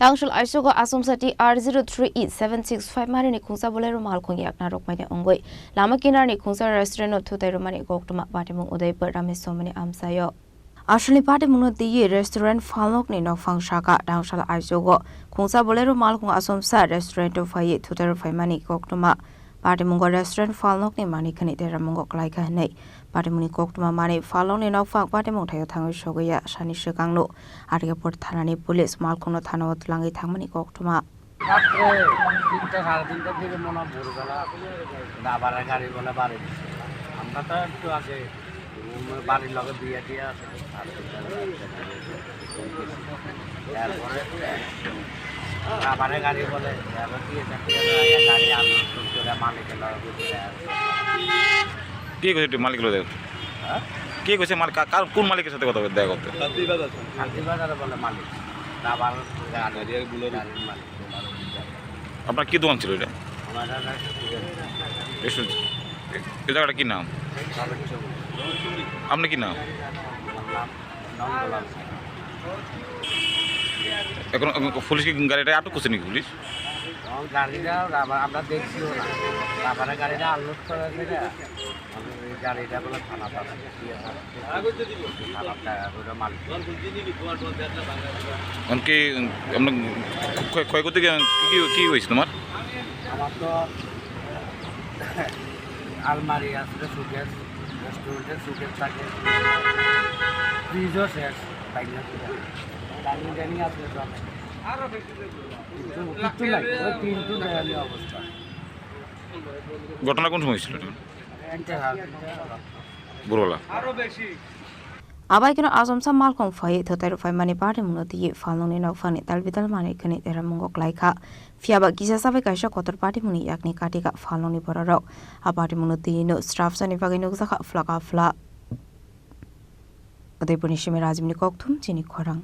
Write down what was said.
Tangsal Aichuko Achomsa TR03E-765 Marini Khungsa Bolero Malkhung Narwkmanya Wngwi Lama Kinarni Khungsa Restauranto Thutai Rwimani Koktwma Patimwng Udaipur Ramesh Amchaio Ashli Patimwng the restaurant Falok ni no Fangshaka Tangsal Aichuko Khungsa Bolero Malkhung Achomsa Restauranto Faye Thutai Rwimani Koktwma Patimwng restaurant Falok ni Mani Khani Teramung Klaika Nei Patimwng Koktwma Mani Falok ni no Fang Patimwng Thayo Thangu Shogaya Shani Shikangno Arigapur Thanani Police Malkhung no Thano Tlangi Thangmani Koktwma কি কইছে মালিক লোক কি কইছে মালিক কার কোন মালিকের সাথে কথা দেখা করতে শান্তিবাজারে বলে মালিক দাবার গাড়ির বুলের মালিক আপনার কি দোকান ছিল এটা আমাদের রেস্টুরেন্ট এই জায়গাটা কি নাম আপনি কি নাম এখন পুলিশ কি গাড়িটা আটক করছে নাকি পুলিশ গাড়িটা আমরা দেখছিও না রাবারের গাড়িটা আনলোড করে দিলে গাড়িটা বলে থানা পাবে কি আপনার ক্ষয়ক্ষতি কি হয়েছে তোমার আমার তো আলমারি আসলে সুকেস রেস্টুরেন্টের সুকেস থাকে ফ্রিজও শেষ ডাইনিং ডাইনিং আসলে আরও বেশি কিছু নাই ওই তিনটু দেয়ালি অবস্থা ঘটনা কোন সময় ছিল ভোরবেলা Abai kena Achomsa Malkhung Faye Thutai Rwimani Patimwng the Falong no Fani Talbidal Mani Khani Teramung Klaika Fiaba Gisa Sabe Kaisha Kotor Patimwng Yakni Katika Falong ni Boraro Patimwng the no staff Sani Vagino Zaka Flaka Fla Udaipur Nishimi Rajimni Koktwma Chini Khorang